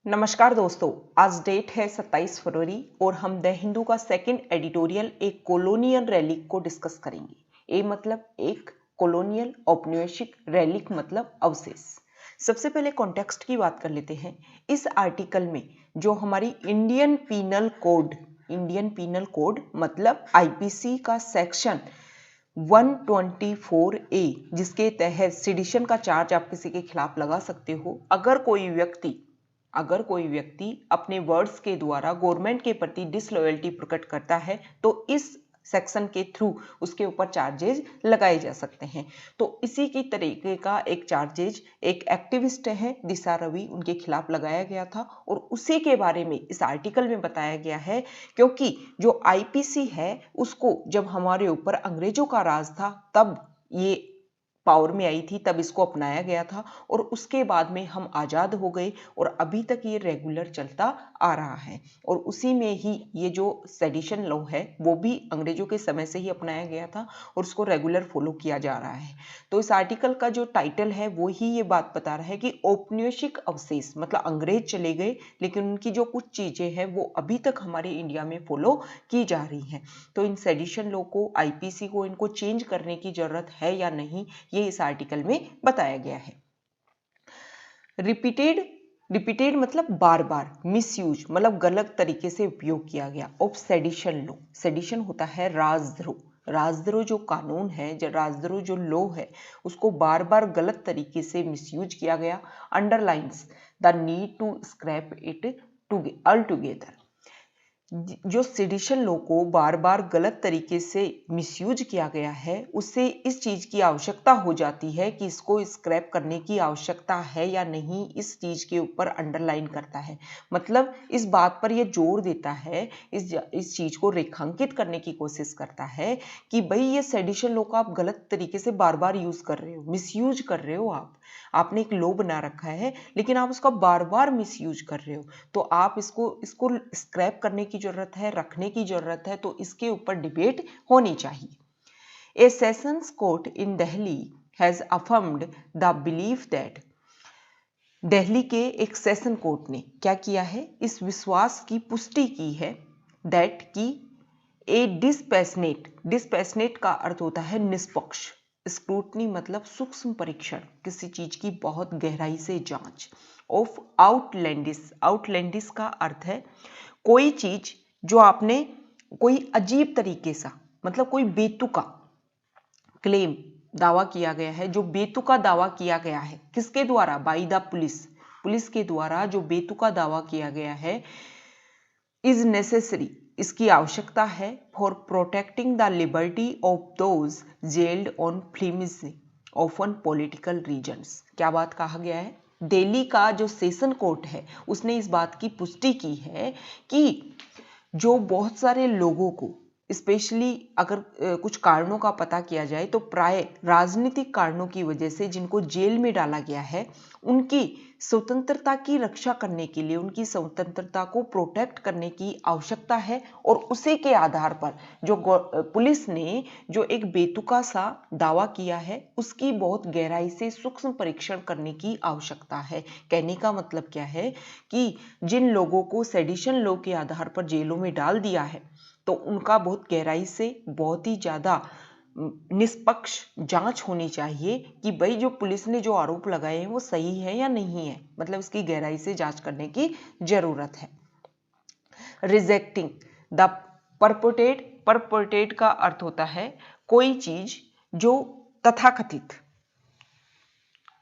नमस्कार दोस्तों, आज डेट है 27 फरवरी और हम द हिंदू का सेकंड एडिटोरियल एक कॉलोनियल रैलिक को डिस्कस करेंगे। ए मतलब एक कॉलोनियल औपनिवेशिक, रैलिक मतलब अवशेष। सबसे पहले कॉन्टेक्स्ट की बात कर लेते हैं। इस आर्टिकल में जो हमारी इंडियन पीनल कोड मतलब आईपीसी का सेक्शन 124A जिसके तहत सेडिशन का चार्ज आप किसी के खिलाफ लगा सकते हो अगर कोई व्यक्ति अपने वर्ड्स के द्वारा गवर्नमेंट के प्रति डिसलॉयल्टी प्रकट करता है तो इस सेक्शन के थ्रू उसके ऊपर चार्जेज लगाए जा सकते हैं। तो इसी की तरीके का एक चार्जेज एक एक्टिविस्ट है दिशा रवि, उनके खिलाफ लगाया गया था और उसी के बारे में इस आर्टिकल में बताया गया है। क्योंकि जो आईपीसी है उसको जब हमारे ऊपर अंग्रेजों का राज था तब ये पावर में आई थी, तब इसको अपनाया गया था और उसके बाद में हम आज़ाद हो गए और अभी तक ये रेगुलर चलता आ रहा है। और उसी में ही ये जो सेडिशन लॉ है वो भी अंग्रेजों के समय से ही अपनाया गया था और उसको रेगुलर फॉलो किया जा रहा है। तो इस आर्टिकल का जो टाइटल है वो ही ये बात बता रहा है कि औपनिवेशिक अवशेष मतलब अंग्रेज चले गए लेकिन उनकी जो कुछ चीज़ें हैं वो अभी तक हमारे इंडिया में फॉलो की जा रही हैं। तो इन सेडिशन लॉ को, आईपीसी को, इनको चेंज करने की जरूरत है या नहीं, ये इस आर्टिकल में बताया गया है। रिपीटेड मतलब बार बार, मिसयूज मतलब गलत तरीके से उपयोग किया गया ऑफ सेडिशन लॉ। सेडिशन होता है राजद्रोह जो कानून है, जो राजद्रोह जो लॉ है उसको बार बार गलत तरीके से मिसयूज किया गया। Underlines the need to scrap it altogether. जो सेडिशन लॉ को बार बार गलत तरीके से मिसयूज किया गया है उससे इस चीज़ की आवश्यकता हो जाती है कि इसको स्क्रैप करने की आवश्यकता है या नहीं, इस चीज़ के ऊपर अंडरलाइन करता है। मतलब इस बात पर यह जोर देता है, इस चीज़ को रेखांकित करने की कोशिश करता है कि भाई ये सेडिशन लॉ को आप गलत तरीके से बार बार यूज़ कर रहे हो, मिसयूज कर रहे हो। आपने एक लॉ बना रखा है लेकिन आप उसका बार बार मिसयूज कर रहे हो, तो आप इसको स्क्रैप करने की जरूरत है, रखने की जरूरत है। तो इसके ऊपर डिबेट होनी चाहिए। A sessions court in Delhi has affirmed the belief that, Delhi के एक सेशन कोर्ट ने क्या किया है, इस विश्वास की पुष्टि की है दैट की ए डिस्पैशनेट का अर्थ होता है निष्पक्ष, स्क्रूटनी मतलब सूक्ष्म परीक्षण, किसी चीज की बहुत गहराई से जांच। ऑफ आउटलैंडिश का अर्थ है कोई चीज जो आपने कोई अजीब तरीके सा मतलब कोई बेतुका क्लेम दावा किया गया है, जो बेतुका दावा किया गया है किसके द्वारा, बाय द पुलिस के द्वारा जो बेतुका दावा किया गया है, इज नेसेसरी इसकी आवश्यकता है for protecting the liberty of those jailed on flimsy often political reasons. क्या बात कहा गया है, दिल्ली का जो सेशन कोर्ट है उसने इस बात की पुष्टि की है कि जो बहुत सारे लोगों को, स्पेशली अगर कुछ कारणों का पता किया जाए तो प्राय राजनीतिक कारणों की वजह से जिनको जेल में डाला गया है, उनकी स्वतंत्रता की रक्षा करने के लिए, उनकी स्वतंत्रता को प्रोटेक्ट करने की आवश्यकता है। और उसी के आधार पर जो पुलिस ने जो एक बेतुका सा दावा किया है उसकी बहुत गहराई से सूक्ष्म परीक्षण करने की आवश्यकता है। कहने का मतलब क्या है कि जिन लोगों को सेडिशन लॉ के आधार पर जेलों में डाल दिया है तो उनका बहुत गहराई से, बहुत ही ज्यादा निष्पक्ष जांच होनी चाहिए कि भाई जो पुलिस ने जो आरोप लगाए हैं वो सही है या नहीं है, मतलब इसकी गहराई से जांच करने की जरूरत है। रिजेक्टिंग द परपोर्टेड का अर्थ होता है कोई चीज जो तथाकथित,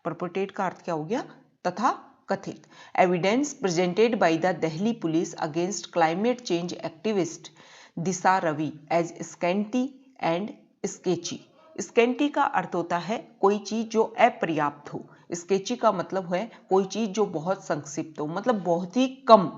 परपोर्टेड का अर्थ क्या हो गया, तथाकथित। Evidence presented by the Delhi police against climate change activist Disha Ravi as scanty and sketchy. Scanty का अर्थ होता है कोई चीज जो अपर्याप्त हो, स्केची का मतलब है कोई चीज जो बहुत संक्षिप्त हो, मतलब बहुत ही कम।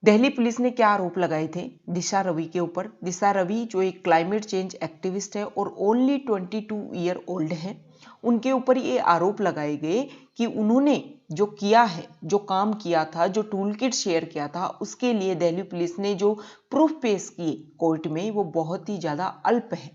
दिल्ली पुलिस ने क्या आरोप लगाए थे दिशा रवि के ऊपर। दिशा रवि जो एक क्लाइमेट चेंज एक्टिविस्ट है और ओनली 22 ईयर ओल्ड है, उनके ऊपर ये आरोप लगाए गए कि उन्होंने जो किया है, जो काम किया था, जो टूल किट शेयर किया था, उसके लिए दिल्ली पुलिस ने जो प्रूफ पेश किए कोर्ट में वो बहुत ही ज़्यादा अल्प है।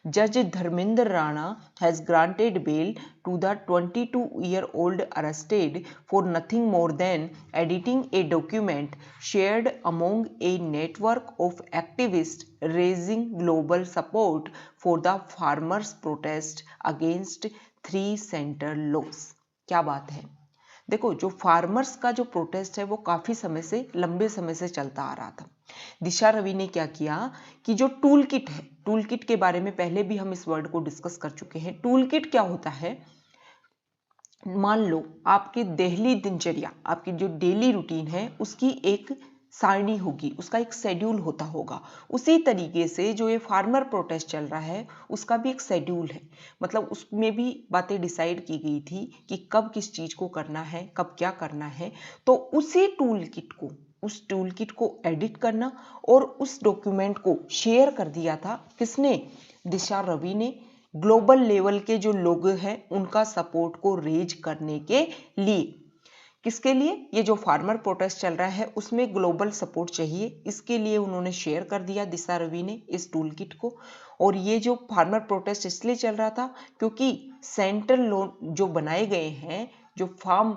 जज Dharmendra Rana has granted bail to the 22-year-old arrested for nothing more than editing a document shared among a network of activists raising global support for the farmers' protest against 3 central laws। क्या बात है। देखो, जो फार्मर्स का जो protest है वो काफी समय से, लंबे समय से चलता आ रहा था। दिशा रवि ने क्या किया कि जो टूल किट है, टूल किट के बारे में पहले भी हम इस वर्ड को डिस्कस कर चुके हैं। टूल किट क्या होता है, मान लो आपकी डेली दिनचर्या, आपकी जो डेली रूटीन है उसकी एक सारणी होगी, उसका एक शेड्यूल होता होगा। उसी तरीके से जो ये फार्मर प्रोटेस्ट चल रहा है उसका भी एक शेड्यूल है, मतलब उसमें भी बातें डिसाइड की गई थी कि कब किस चीज को करना है, कब क्या करना है। तो उसी टूल किट को, उस टूल किट को एडिट करना और उस डॉक्यूमेंट को शेयर कर दिया था किसने, दिशा रवि ने, ग्लोबल लेवल के जो लोग हैं उनका सपोर्ट को रेज करने के लिए। किसके लिए, ये जो फार्मर प्रोटेस्ट चल रहा है उसमें ग्लोबल सपोर्ट चाहिए, इसके लिए उन्होंने शेयर कर दिया दिशा रवि ने इस टूल किट को। और ये जो फार्मर प्रोटेस्ट इसलिए चल रहा था क्योंकि सेंट्रल लॉ जो बनाए गए हैं, जो फार्म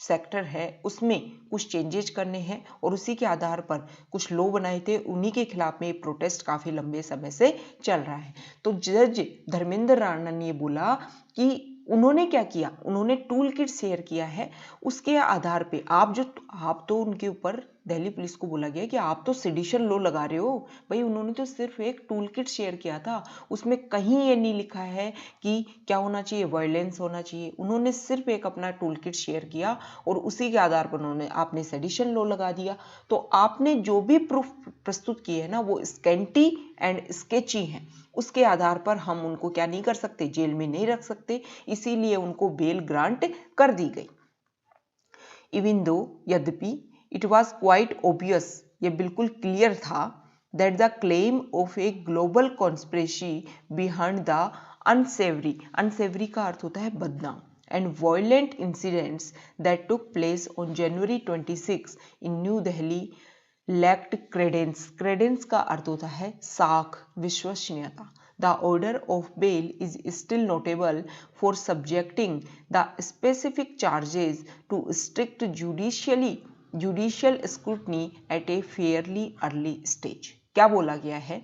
सेक्टर है उसमें कुछ चेंजेस करने हैं और उसी के आधार पर कुछ लॉ बनाए थे, उन्हीं के खिलाफ में ये प्रोटेस्ट काफी लंबे समय से चल रहा है। तो जज धर्मेंद्र राणा ने बोला कि उन्होंने क्या किया, उन्होंने टूल किट शेयर किया है, उसके आधार पे आप तो उनके ऊपर, दिल्ली पुलिस को बोला गया कि आप तो सेडिशन लॉ लगा रहे हो। भाई उन्होंने तो सिर्फ एक टूल किट शेयर किया था, उसमें कहीं ये नहीं लिखा है कि क्या होना चाहिए, वायलेंस होना चाहिए। उन्होंने सिर्फ एक अपना टूल किट शेयर किया और उसी के आधार पर आपने सेडिशन लॉ लगा दिया। तो आपने जो भी प्रूफ प्रस्तुत किए हैं ना वो स्कैंटी एंड स्केची हैं, उसके आधार पर हम उनको क्या नहीं कर सकते, जेल में नहीं रख सकते, इसीलिए उनको बेल ग्रांट कर दी गई। इवन दो, यद्यपि इट वॉज क्वाइट ऑब्वियस, ये बिल्कुल क्लियर था, that the claim of a global conspiracy behind the unsavoury, unsavoury का अर्थ होता है बदनाम, and violent incidents that took place on January 26 in New Delhi lacked credence। credence का अर्थ होता है साख, विश्वसनीयता। The order of bail is still notable for subjecting the specific charges to strict judicial scrutiny at a fairly early stage। क्या बोला गया है,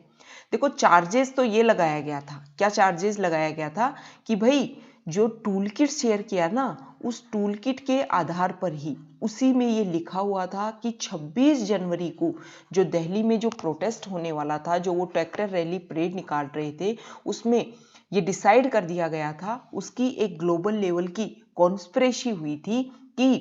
देखो चार्जेस तो ये लगाया गया था, क्या चार्जेस लगाया गया था कि भाई जो टूल किट शेयर किया ना, उस टूल किट के आधार पर ही, उसी में ये लिखा हुआ था कि 26 जनवरी को जो दिल्ली में जो प्रोटेस्ट होने वाला था, जो वो ट्रैक्टर रैली परेड निकाल रहे थे, उसमें ये डिसाइड कर दिया गया था, उसकी एक ग्लोबल लेवल की कॉन्स्पिरेसी हुई थी कि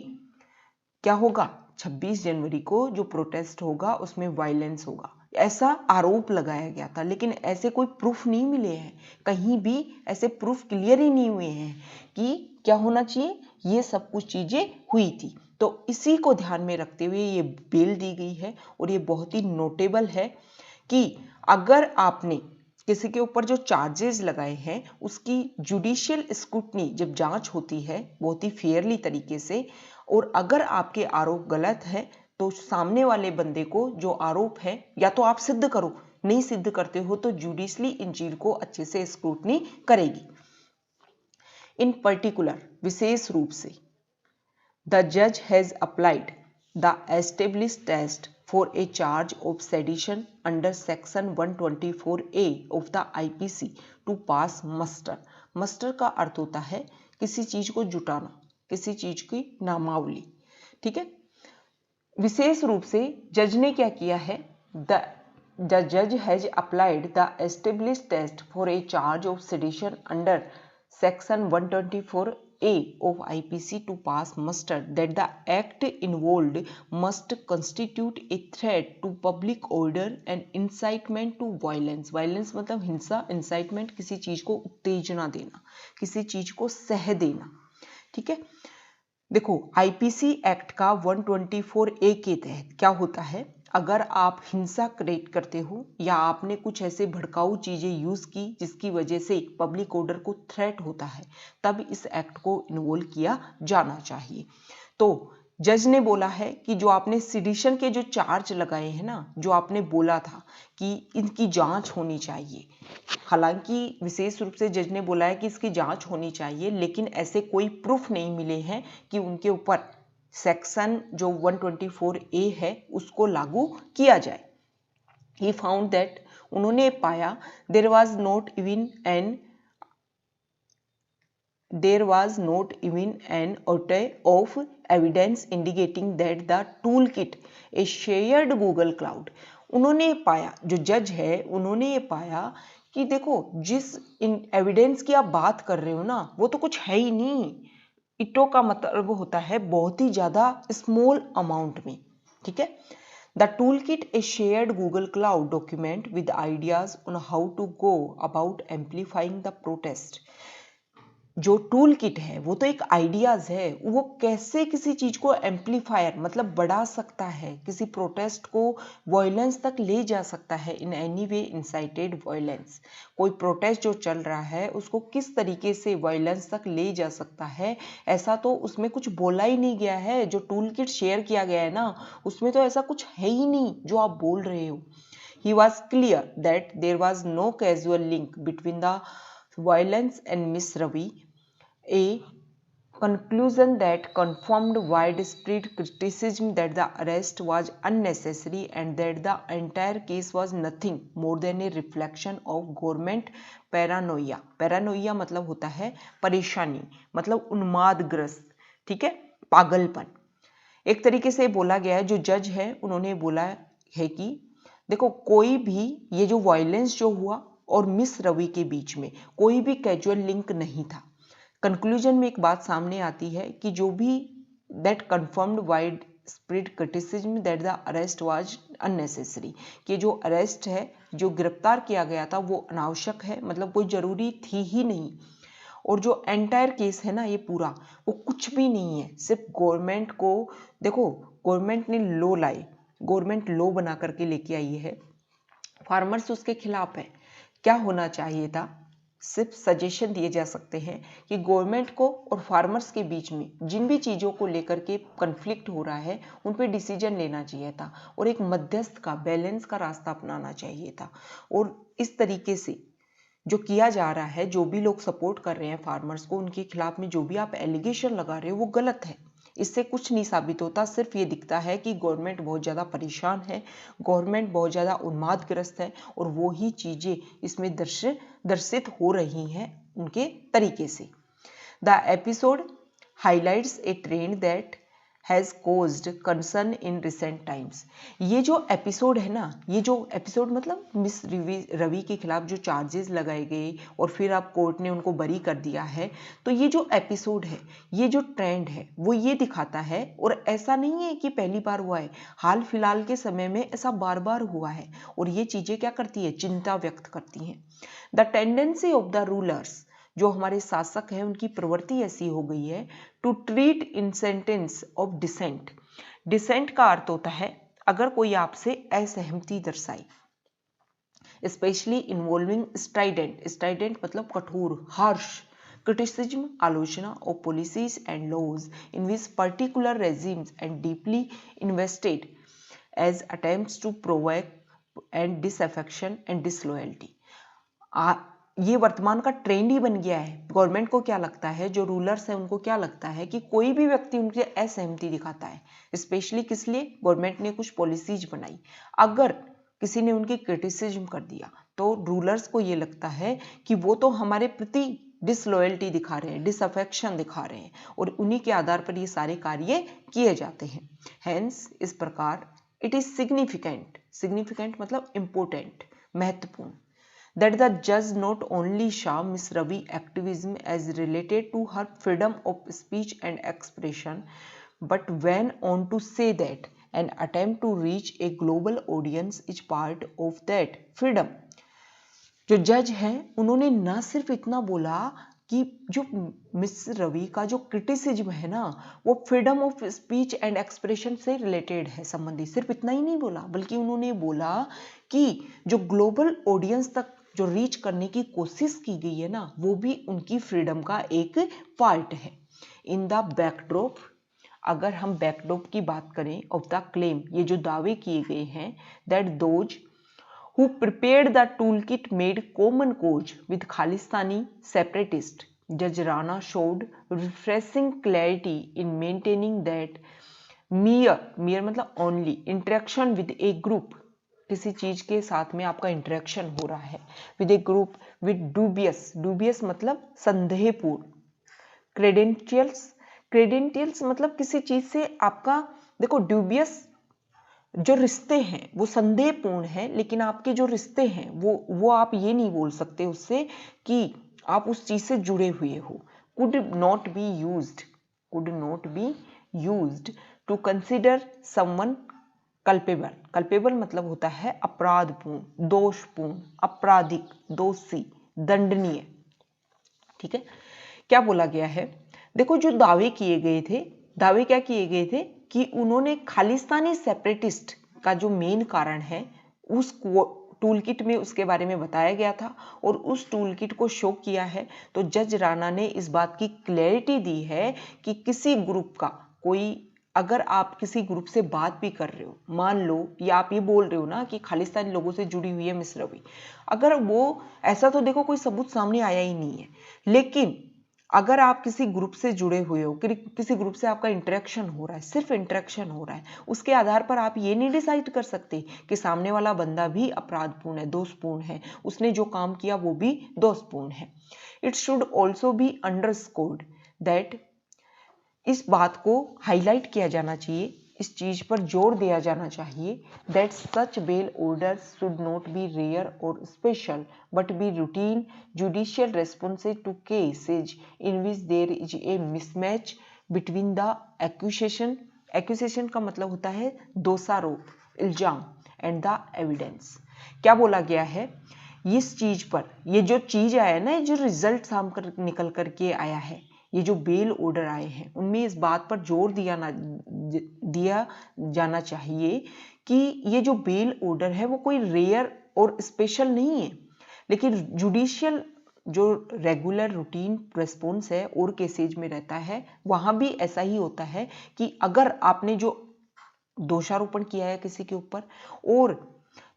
क्या होगा, 26 जनवरी को जो प्रोटेस्ट होगा उसमें वायलेंस होगा, ऐसा आरोप लगाया गया था। लेकिन ऐसे कोई प्रूफ नहीं मिले हैं, कहीं भी ऐसे प्रूफ क्लियर ही नहीं हुए हैं कि क्या होना चाहिए, ये सब कुछ चीजें हुई थी। तो इसी को ध्यान में रखते हुए ये बेल दी गई है और ये बहुत ही नोटेबल है कि अगर आपने किसी के ऊपर जो चार्जेस लगाए हैं उसकी जुडिशियल स्क्रूटनी जब जांच होती है बहुत ही फेयरली तरीके से, और अगर आपके आरोप गलत है तो सामने वाले बंदे को जो आरोप है या तो आप सिद्ध करो, नहीं सिद्ध करते हो तो जुडिशली इन चीज को अच्छे से स्क्रूटनी करेगी। इन पर्टिकुलर, विशेष रूप से, द जज has applied the established test for a charge of sedition under section 124A of the IPC to pass muster। muster का अर्थ होता है किसी चीज को जुटाना, किसी चीज की नामावली, ठीक है। विशेष रूप से जज ने क्या किया है, द जज has applied the established test for a charge of sedition under section 124A of IPC to pass muster that the act involved must constitute a threat to public order and incitement to violence। violence मतलब हिंसा, incitement किसी चीज को उत्तेजना देना, किसी चीज को सह देना, ठीक है। देखो आईपीसी एक्ट का 124A के तहत क्या होता है, अगर आप हिंसा क्रिएट करते हो या आपने कुछ ऐसे भड़काऊ चीजें यूज की जिसकी वजह से पब्लिक ऑर्डर को थ्रेट होता है, तब इस एक्ट को इन्वॉल्व किया जाना चाहिए। तो जज ने बोला है कि जो आपने सिडिशन के जो चार्ज लगाए हैं ना, जो आपने बोला था कि इनकी जांच होनी चाहिए, हालांकि विशेष रूप से जज ने बोला है कि इसकी जांच होनी चाहिए, लेकिन ऐसे कोई प्रूफ नहीं मिले हैं कि उनके ऊपर सेक्शन जो 124A है उसको लागू किया जाए। He found that उन्होंने पाया there was not even an iota of evidence indicating that the toolkit a shared Google Cloud। उन्होंने पाया, जो जज है उन्होंने ये पाया कि देखो जिस एविडेंस की आप बात कर रहे हो ना, वो तो कुछ है ही नहीं। इटो का मतलब होता है बहुत ही ज्यादा स्मॉल अमाउंट में, ठीक है। The toolkit is shared Google Cloud document with ideas on how to go about amplifying the protest। जो टूल किट है वो तो एक आइडियाज है, वो कैसे किसी चीज को एम्पलीफायर मतलब बढ़ा सकता है, किसी प्रोटेस्ट को वायलेंस तक ले जा सकता है, in any way incited violence. कोई प्रोटेस्ट जो चल रहा है उसको किस तरीके से वायलेंस तक ले जा सकता है, ऐसा तो उसमें कुछ बोला ही नहीं गया है। जो टूल किट शेयर किया गया है ना, उसमें तो ऐसा कुछ है ही नहीं जो आप बोल रहे हो। He was clear that there was no causal link between the violence and Miss Ravi, a conclusion that confirmed widespread criticism that the arrest was unnecessary and that the entire case was nothing more than a reflection of government paranoia। Paranoia मतलब होता है परेशानी, मतलब उन्मादग्रस्त, ठीक है, पागलपन। एक तरीके से बोला गया है, जो जज है उन्होंने बोला है कि देखो कोई भी ये जो वायलेंस जो हुआ और मिस रवि के बीच में कोई भी कैजुअल लिंक नहीं था। कंक्लूजन में एक बात सामने आती है कि जो भी that confirmed wide spread criticism that the arrest was unnecessary, कि जो अरेस्ट है, जो गिरफ्तार किया गया था वो अनावश्यक है, मतलब कोई जरूरी थी ही नहीं। और जो एंटायर केस है ना ये पूरा, वो कुछ भी नहीं है, सिर्फ गवर्नमेंट को, देखो गवर्नमेंट ने लो लाए, गवर्नमेंट लो बना करके लेके आई है, फार्मर्स उसके खिलाफ है। क्या होना चाहिए था, सिर्फ सजेशन दिए जा सकते हैं कि गवर्नमेंट को और फार्मर्स के बीच में जिन भी चीज़ों को लेकर के कन्फ्लिक्ट हो रहा है उन पे डिसीजन लेना चाहिए था और एक मध्यस्थ का, बैलेंस का रास्ता अपनाना चाहिए था। और इस तरीके से जो किया जा रहा है, जो भी लोग सपोर्ट कर रहे हैं फार्मर्स को, उनके खिलाफ में जो भी आप एलिगेशन लगा रहे हो वो गलत है। इससे कुछ नहीं साबित होता, सिर्फ ये दिखता है कि गवर्नमेंट बहुत ज़्यादा परेशान है, गवर्नमेंट बहुत ज़्यादा उन्मादग्रस्त है, और वो ही चीज़ें इसमें दर्शित हो रही हैं उनके तरीके से। The episode highlights A trend that has caused concern in recent times. ये जो एपिसोड है ना, ये जो एपिसोड मतलब मिस रवि के खिलाफ जो चार्जेस लगाए गए और फिर अब कोर्ट ने उनको बरी कर दिया है, तो ये जो एपिसोड है, ये जो ट्रेंड है वो ये दिखाता है, और ऐसा नहीं है कि पहली बार हुआ है, हाल फिलहाल के समय में ऐसा बार बार हुआ है। और ये चीज़ें क्या करती है, चिंता व्यक्त करती हैं। The tendency of the rulers, जो हमारे शासक हैं उनकी प्रवृत्ति ऐसी हो गई है, to treat instances of dissent. Dissent का अर्थ होता है अगर कोई आपसे असहमति दर्शाए, स्पेशली इन्वॉल्विंग स्ट्राइडेंट, स्ट्राइडेंट मतलब कठोर, हार्श क्रिटिसिज्म, आलोचना of policies and laws in which particular regimes and deeply invested as attempts to provoke and disaffection and disloyalty. ये वर्तमान का ट्रेंड ही बन गया है। गवर्नमेंट को क्या लगता है, जो रूलर्स हैं उनको क्या लगता है कि कोई भी व्यक्ति उनकी असहमति दिखाता है, स्पेशली किस लिए, गवर्नमेंट ने कुछ पॉलिसीज बनाई, अगर किसी ने उनकी क्रिटिसिज्म कर दिया तो रूलर्स को ये लगता है कि वो तो हमारे प्रति डिसलॉयल्टी दिखा रहे हैं, डिसअफेक्शन दिखा रहे हैं, और उन्हीं के आधार पर ये सारे कार्य किए जाते हैं। हेंस इस प्रकार इट इज सिग्निफिकेंट, सिग्निफिकेंट मतलब इंपोर्टेंट, महत्वपूर्ण, that the judge not only saw Miss Ravi activism as related to her freedom of speech and expression, but went on to say that an attempt to reach a global audience is part of that freedom। जो जज हैं उन्होंने ना सिर्फ इतना बोला कि जो मिस रवि का जो क्रिटिसिज्म है ना वो freedom of speech and expression से रिलेटेड है, संबंधित, सिर्फ इतना ही नहीं बोला, बल्कि उन्होंने बोला कि जो ग्लोबल ऑडियंस तक जो रीच करने की कोशिश की गई है ना वो भी उनकी फ्रीडम का एक पार्ट है। इन द बैकड्रॉप अगर हम बैकडॉप की बात करें ऑफ द क्लेम, ये जो दावे किए गए हैं, that those who prepared the toolkit made common cause with Khalistani separatists. Judge Rana showed refreshing clarity in maintaining that mere मतलब only interaction with a group, किसी चीज के साथ में आपका इंटरेक्शन हो रहा है with A group with dubious मतलब संदेहपूर्ण, क्रेडेंटियल्स मतलब किसी चीज से आपका, देखो ड्यूबियस जो रिश्ते हैं वो संदेहपूर्ण है, लेकिन आपके जो रिश्ते हैं वो आप ये नहीं बोल सकते उससे कि आप उस चीज से जुड़े हुए हो। Could not be used to consider someone culpable मतलब होता है अपराधपूर्ण, दोषपूर्ण, आपराधिक, दोषी, दंडनीय। ठीक है, क्या बोला गया है, देखो जो दावे क्या किए गए थे कि उन्होंने खालिस्तानी सेपरेटिस्ट का जो मेन कारण है उस टूलकिट में उसके बारे में बताया गया था और उस टूलकिट को शो किया है। तो जज राणा ने इस बात की क्लैरिटी दी है कि किसी ग्रुप का कोई, अगर आप किसी ग्रुप से बात भी कर रहे हो, मान लो या आप ये बोल रहे हो ना कि खालिस्तानी लोगों से जुड़ी हुई है मिस रवि, अगर वो ऐसा तो देखो कोई सबूत सामने आया ही नहीं है, लेकिन अगर आप किसी ग्रुप से जुड़े हुए हो, किसी ग्रुप से आपका इंटरेक्शन हो रहा है, सिर्फ इंटरेक्शन हो रहा है, उसके आधार पर आप ये नहीं डिसाइड कर सकते कि सामने वाला बंदा भी अपराधपूर्ण है, दोषपूर्ण है, उसने जो काम किया वो भी दोषपूर्ण है। It should also be underscored that, इस बात को हाईलाइट किया जाना चाहिए, इस चीज पर जोर दिया जाना चाहिए that such bail order should not be rare और special but be routine judicial responses to cases in which there is a mismatch between the accusation का मतलब होता है दोषारोप, इल्जाम, एंड द एविडेंस। क्या बोला गया है इस चीज पर, ये जो चीज आया ना, जो रिजल्ट निकल करके आया है, ये जो बेल ऑर्डर आए हैं उनमें इस बात पर जोर दिया जाना चाहिए कि ये जो बेल ऑर्डर है वो कोई रेयर और स्पेशल नहीं है, लेकिन जुडिशियल जो रेगुलर रूटीन रेस्पॉन्स है और केसेज में रहता है वहां भी ऐसा ही होता है कि अगर आपने जो दोषारोपण किया है किसी के ऊपर और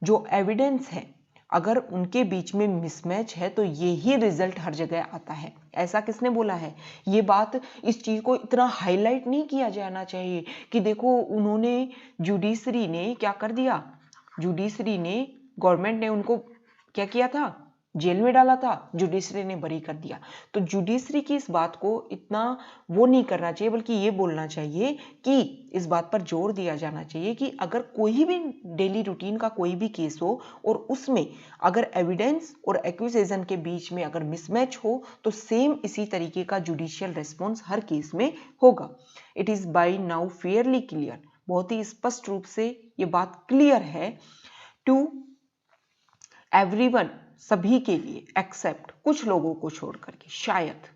जो एविडेंस है अगर उनके बीच में मिसमैच है तो यही रिजल्ट हर जगह आता है। ऐसा किसने बोला है, ये बात, इस चीज को इतना हाईलाइट नहीं किया जाना चाहिए कि देखो उन्होंने, जुडिशरी ने क्या कर दिया, जुडिशरी ने, गवर्नमेंट ने उनको क्या किया था, जेल में डाला था, जुडिशरी ने बरी कर दिया। तो जुडिशरी की इस बात को इतना वो नहीं करना चाहिए, बल्कि ये बोलना चाहिए कि इस बात पर जोर दिया जाना चाहिए कि अगर कोई भी डेली रूटीन का कोई भी केस हो और उसमें अगर एविडेंस और एक्यूजेशन के बीच में अगर मिसमैच हो तो सेम इसी तरीके का जुडिशियल रेस्पॉन्स हर केस में होगा। It is by now Fairlie clear, बहुत ही स्पष्ट रूप से ये बात क्लियर है, टू एवरीवन, सभी के लिए, एक्सेप्ट, कुछ लोगों को छोड़ करके, शायद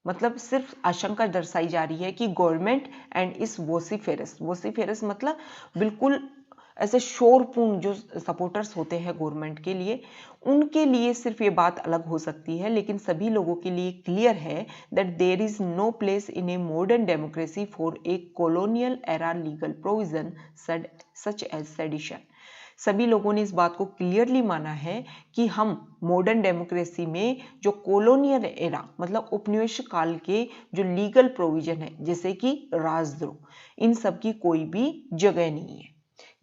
मतलब सिर्फ आशंका दर्शाई जा रही है कि गवर्नमेंट एंड इस वोसिफेरस मतलब बिल्कुल ऐसे शोरपूर्ण जो सपोर्टर्स होते हैं गवर्नमेंट के लिए, उनके लिए सिर्फ ये बात अलग हो सकती है, लेकिन सभी लोगों के लिए क्लियर है that there is no place in a modern democracy for a colonial era legal provision such as sedition. सभी लोगों ने इस बात को क्लियरली माना है कि हम मॉडर्न डेमोक्रेसी में जो कॉलोनियल एरा मतलब उपनिवेश काल के जो लीगल प्रोविजन है जैसे कि राजद्रोह, इन सब की कोई भी जगह नहीं है।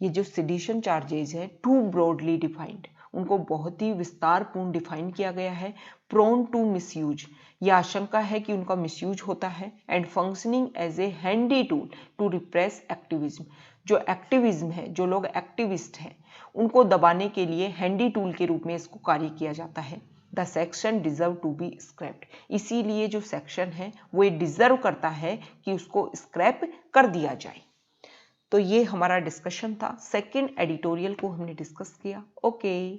ये जो सेडिशन चार्जेस है टू ब्रॉडली डिफाइंड, उनको बहुत ही विस्तारपूर्ण डिफाइन किया गया है। प्रोन टू मिसयूज, ये आशंका है कि उनका मिसयूज होता है। And functioning as a handy tool to repress activism, जो एक्टिविज्म है, जो लोग एक्टिविस्ट हैं उनको दबाने के लिए हैंडी टूल के रूप में इसको कार्य किया जाता है। The section deserve to be scrapped, इसीलिए जो सेक्शन है वो ये डिजर्व करता है कि उसको स्क्रैप कर दिया जाए। तो ये हमारा डिस्कशन था, सेकंड एडिटोरियल को हमने डिस्कस किया। ओके।